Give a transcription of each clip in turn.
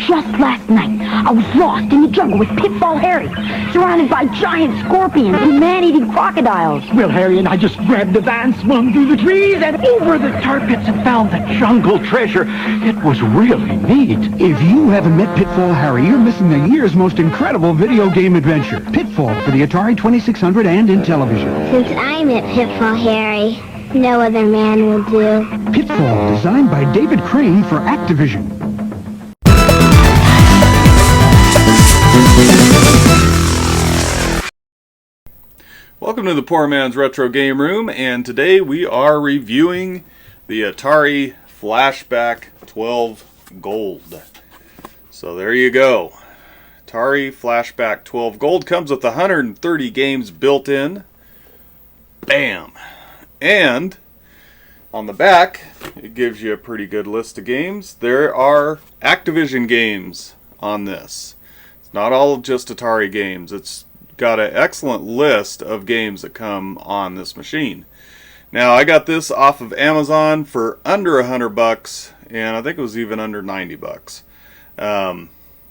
just last night, I was lost in the jungle with Pitfall Harry, surrounded by giant scorpions and man-eating crocodiles. Well, Harry and I just grabbed the van, swung through the trees, and over the tar pits and found the jungle treasure. It was really neat. If you haven't met Pitfall Harry, you're missing the year's most incredible video game adventure. Pitfall for the Atari 2600 and in television. Since I met Pitfall Harry, no other man will do. Pitfall, designed by David Crane for Activision. Welcome to the Poor Man's Retro Game Room, and today we are reviewing the Atari Flashback 12 Gold. So there you go. Atari Flashback 12 Gold comes with 130 games built in. Bam! And on the back, it gives you a pretty good list of games. There are Activision games on this. It's not all just Atari games. It's got an excellent list of games that come on this machine. Now, I got this off of Amazon for under $100, and I think it was even under $90.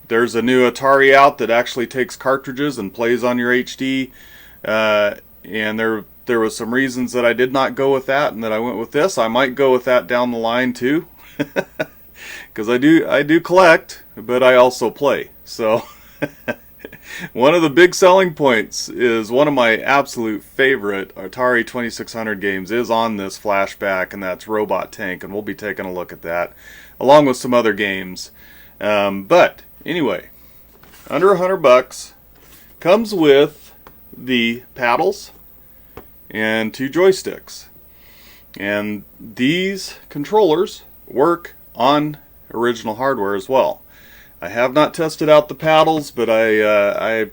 There's a new Atari out that actually takes cartridges and plays on your HD, and there was some reasons that I did not go with that, and that I went with this. I might go with that down the line too, because I do collect, but I also play. So. One of the big selling points is one of my absolute favorite Atari 2600 games is on this Flashback, and that's Robot Tank, and we'll be taking a look at that, along with some other games. But anyway, under $100, comes with the paddles and 2 joysticks. And these controllers work on original hardware as well. I have not tested out the paddles, but I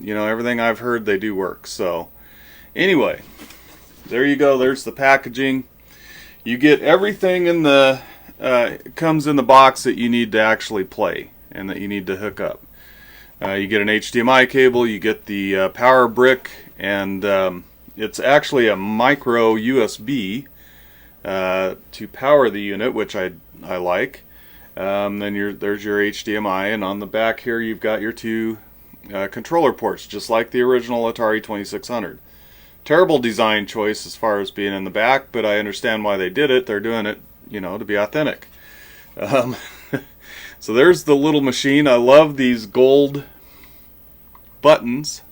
everything I've heard, they do work. So anyway, there you go. There's the packaging. You get everything in the comes in the box that you need to actually play and that you need to hook up. You get an HDMI cable. You get the power brick, and it's actually a micro USB to power the unit, which I like. Then there's your HDMI, and on the back here you've got your 2 controller ports, just like the original Atari 2600. Terrible design choice as far as being in the back, but I understand why they did it. They're doing it, to be authentic. So there's the little machine. I love these gold buttons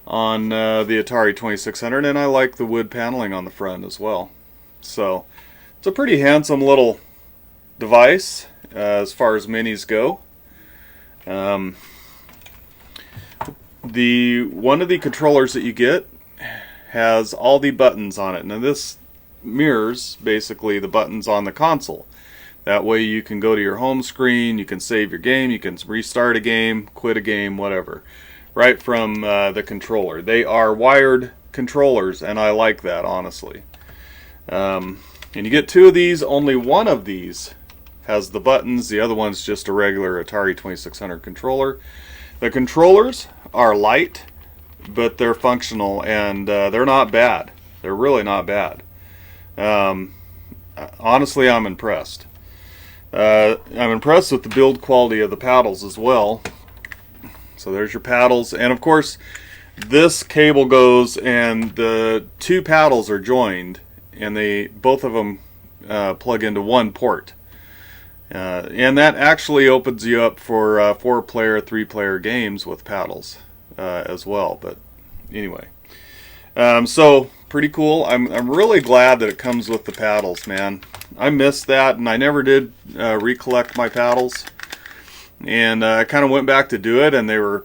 on the Atari 2600, and I like the wood paneling on the front as well. So it's a pretty handsome little device as far as minis go. One of the controllers that you get has all the buttons on it. Now this mirrors basically the buttons on the console. That way you can go to your home screen, you can save your game, you can restart a game, quit a game, whatever, right from the controller. They are wired controllers, and I like that, honestly. And you get 2 of these. Only one of these has the buttons. The other one's just a regular Atari 2600 controller. The controllers are light, but they're functional, and they're not bad. They're really not bad. Honestly, I'm impressed. I'm impressed with the build quality of the paddles as well. So there's your paddles, and of course this cable goes, and the 2 paddles are joined, and both of them plug into one port. And that actually opens you up for 4-player, 3-player games with paddles as well. But anyway, so pretty cool. I'm really glad that it comes with the paddles, man. I missed that, and I never did recollect my paddles. And I kind of went back to do it, and they were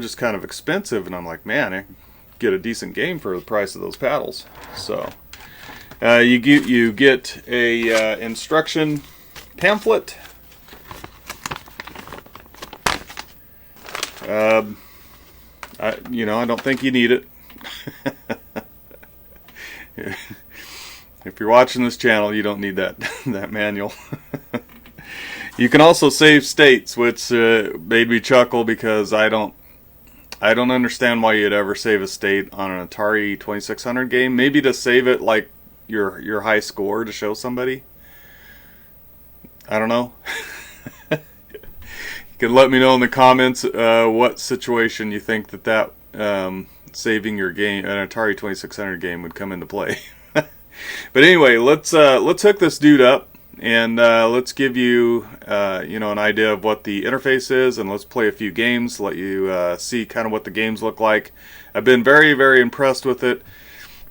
just kind of expensive. And I'm like, man, I could get a decent game for the price of those paddles. So you get a instruction pamphlet. I don't think you need it. If you're watching this channel, you don't need that manual. You can also save states, which made me chuckle, because I don't understand why you'd ever save a state on an Atari 2600 game. Maybe to save it like your high score to show somebody. I don't know. can let me know in the comments what situation you think that saving your game, an Atari 2600 game, would come into play. But anyway, let's hook this dude up, and let's give you an idea of what the interface is, and let's play a few games, let you see kind of what the games look like. I've been very, very impressed with it,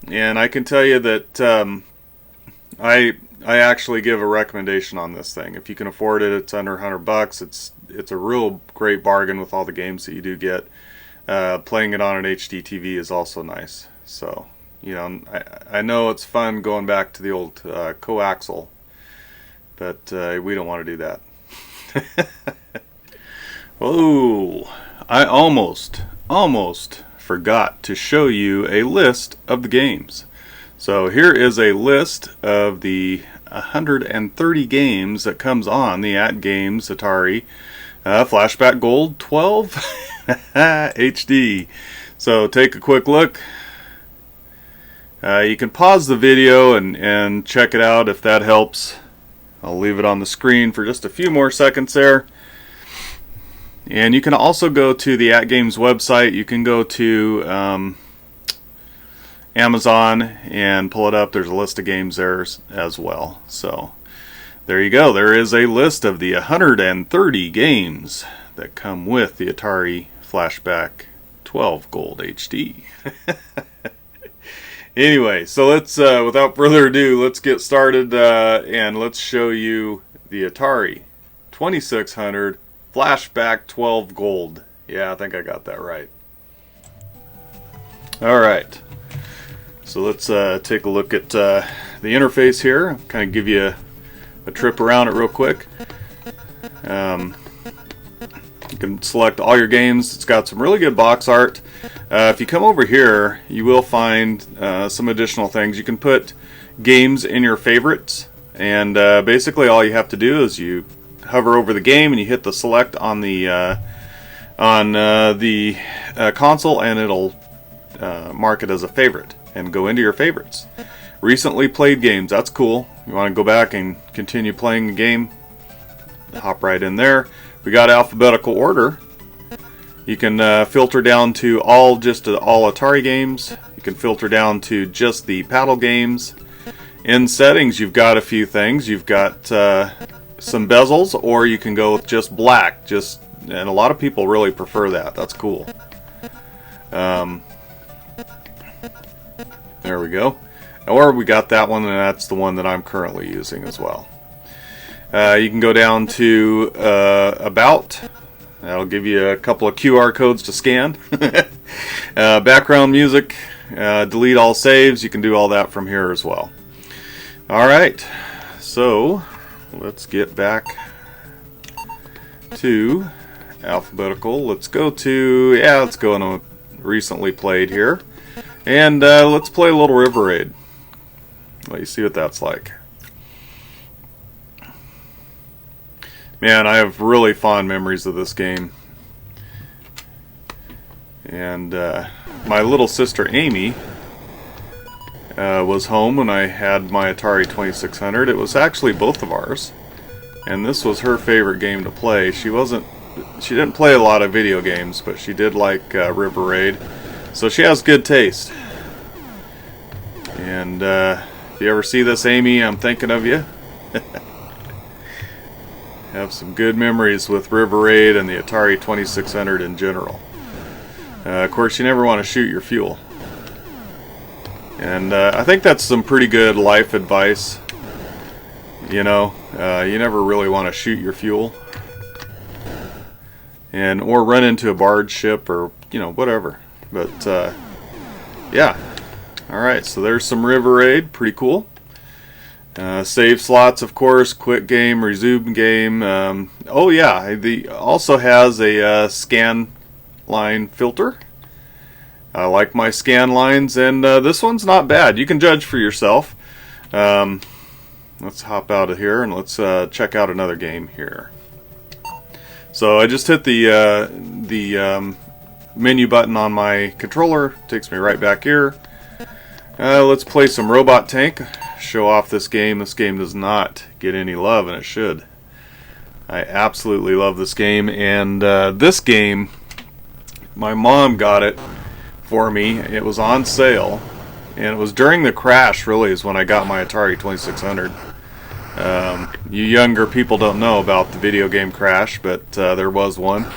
and I can tell you that I actually give a recommendation on this thing. If you can afford it, it's under $100. It's a real great bargain with all the games that you do get. Playing it on an HD TV is also nice. So, I know it's fun going back to the old coaxial, but we don't want to do that. Oh, I almost forgot to show you a list of the games. So here is a list of the 130 games that comes on the At Games Atari Flashback Gold 12 HD. So take a quick look. You can pause the video and check it out if that helps. I'll leave it on the screen for just a few more seconds there. And you can also go to the At Games website. You can go to Amazon and pull it up. There's a list of games there as well. So there you go. There is a list of the 130 games that come with the Atari Flashback 12 Gold HD. Anyway, so let's without further ado, let's get started and let's show you the Atari 2600 Flashback 12 Gold. Yeah, I think I got that right. Alright, so let's take a look at the interface here. Kind of give you a trip around it real quick. You can select all your games. It's got some really good box art. If you come over here, you will find some additional things. You can put games in your favorites, and basically all you have to do is you hover over the game and you hit the select on the console, and it'll mark it as a favorite and go into your favorites. Recently played games, that's cool. You want to go back and continue playing the game, hop right in there. We got alphabetical order. You can filter down to all Atari games. You can filter down to just the paddle games. In settings, you've got a few things. You've got some bezels, or you can go with just black. And a lot of people really prefer that. That's cool. There we go. Or we got that one, and that's the one that I'm currently using as well. You can go down to About. That'll give you a couple of QR codes to scan. Background music, delete all saves. You can do all that from here as well. Alright, so let's get back to alphabetical. Let's go into recently played here. And let's play a little River Raid. Let you see what that's like. Man, I have really fond memories of this game. And my little sister Amy was home when I had my Atari 2600. It was actually both of ours. And this was her favorite game to play. She didn't play a lot of video games, but she did like River Raid. So she has good taste. And if you ever see this, Amy, I'm thinking of you. Have some good memories with River Raid and the Atari 2600 in general. Of course, you never want to shoot your fuel. And I think that's some pretty good life advice. You never really want to shoot your fuel. Or run into a barge ship or, whatever. But, yeah. Alright, so there's some River Raid. Pretty cool. Save slots, of course, quick game, resume game. Also has a scan line filter. I like my scan lines, and this one's not bad. You can judge for yourself. Let's hop out of here and let's check out another game here. So I just hit the menu button on my controller. Takes me right back here. Let's play some Robot Tank. Show off this game. This game does not get any love, and it should. I absolutely love this game, and this game, my mom got it for me. It was on sale, and it was during the crash, really, is when I got my Atari 2600. You younger people don't know about the video game crash, but there was one.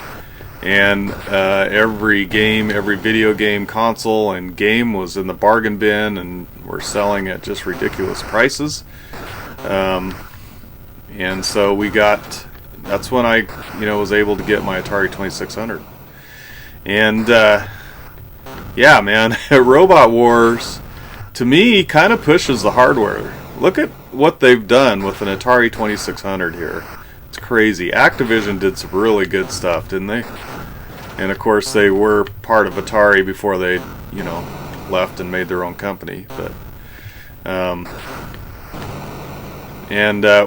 And every game, every video game console and game was in the bargain bin, and were selling at just ridiculous prices. And so that's when I was able to get my Atari 2600. And yeah, man, Robot Wars to me kind of pushes the hardware. Look at what they've done with an Atari 2600 here. It's crazy. Activision did some really good stuff, didn't they? And of course they were part of Atari before they, left and made their own company. But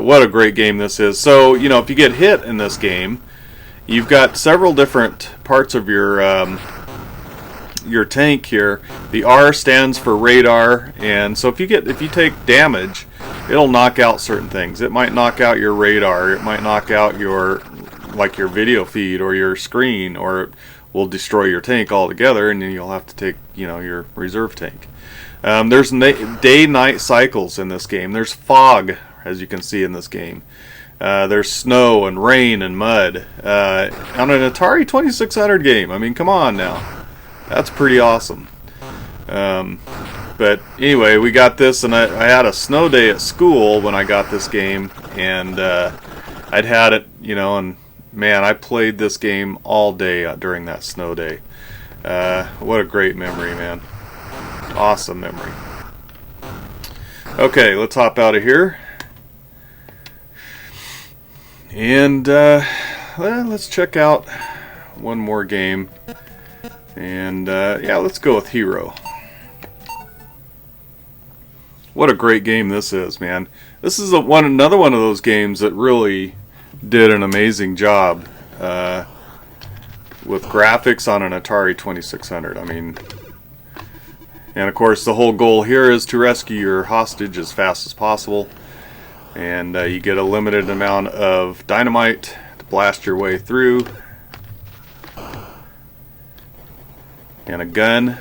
what a great game this is. So, if you get hit in this game, you've got several different parts of your tank here. The R stands for radar, and so if you take damage, it'll knock out certain things. It might knock out your radar, it might knock out your video feed or your screen, or it will destroy your tank altogether, and then you'll have to take your reserve tank. There's day-night cycles in this game. There's fog, as you can see in this game. There's snow and rain and mud on an Atari 2600 game. I mean, come on now. That's pretty awesome. But anyway, we got this, and I had a snow day at school when I got this game, and I'd had it, and man, I played this game all day during that snow day. What a great memory, man. Awesome memory. Okay, let's hop out of here. And let's check out one more game. And yeah, let's go with Hero. What a great game this is, man. This is another one of those games that really did an amazing job with graphics on an Atari 2600. I mean, and of course the whole goal here is to rescue your hostage as fast as possible. And you get a limited amount of dynamite to blast your way through. And a gun.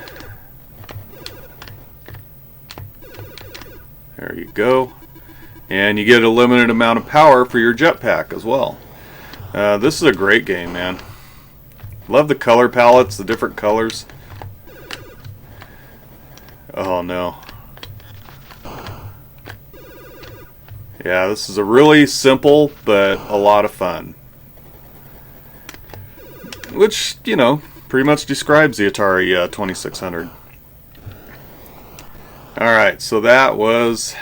There you go. And you get a limited amount of power for your jetpack as well. This is a great game, man. Love the color palettes, the different colors. Oh no. Yeah, this is a really simple but a lot of fun. Which, pretty much describes the Atari 2600. Alright, so that was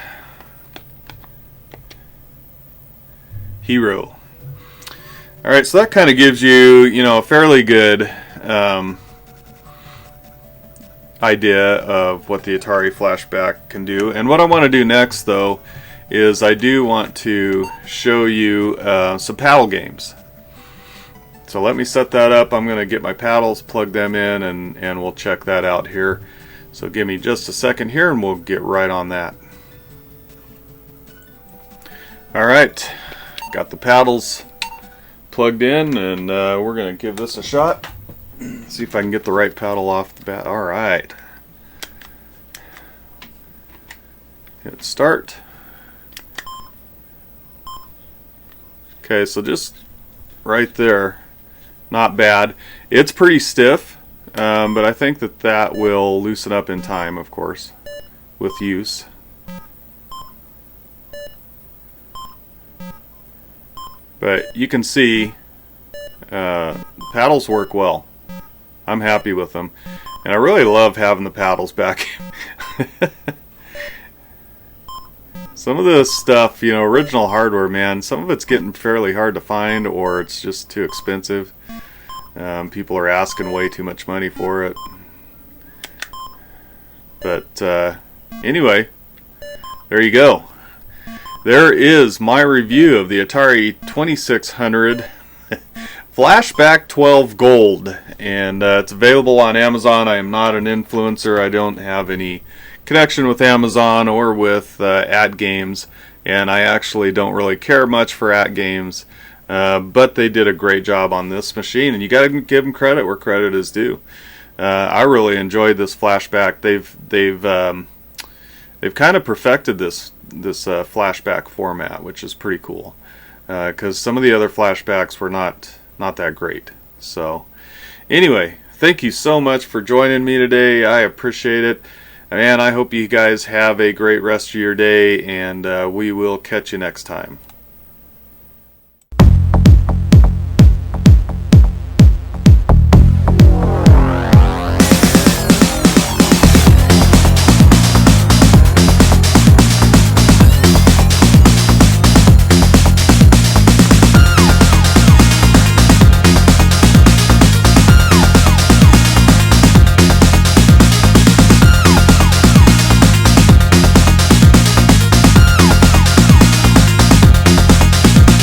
Hero. Alright, so that kind of gives you, a fairly good idea of what the Atari Flashback can do. And what I want to do next, though, is I do want to show you some paddle games. So let me set that up. I'm going to get my paddles, plug them in, and we'll check that out here. So give me just a second here and we'll get right on that. Alright, got the paddles plugged in, and we're going to give this a shot. See if I can get the right paddle off the bat. Alright. Hit start. Okay, so just right there. Not bad. It's pretty stiff, but I think that will loosen up in time, of course, with use. But you can see paddles work well. I'm happy with them. And I really love having the paddles back. Some of this stuff, original hardware, man, some of it's getting fairly hard to find, or it's just too expensive. People are asking way too much money for it. But anyway, there you go. There is my review of the Atari 2600 Flashback 12 Gold, and it's available on Amazon. I am not an influencer. I don't have any connection with Amazon or with at games, and I actually don't really care much for at games. But they did a great job on this machine, and you got to give them credit where credit is due. I really enjoyed this flashback. They've kind of perfected this flashback format, which is pretty cool. Because some of the other flashbacks were not that great. So anyway, thank you so much for joining me today. I appreciate it. And I hope you guys have a great rest of your day, and we will catch you next time.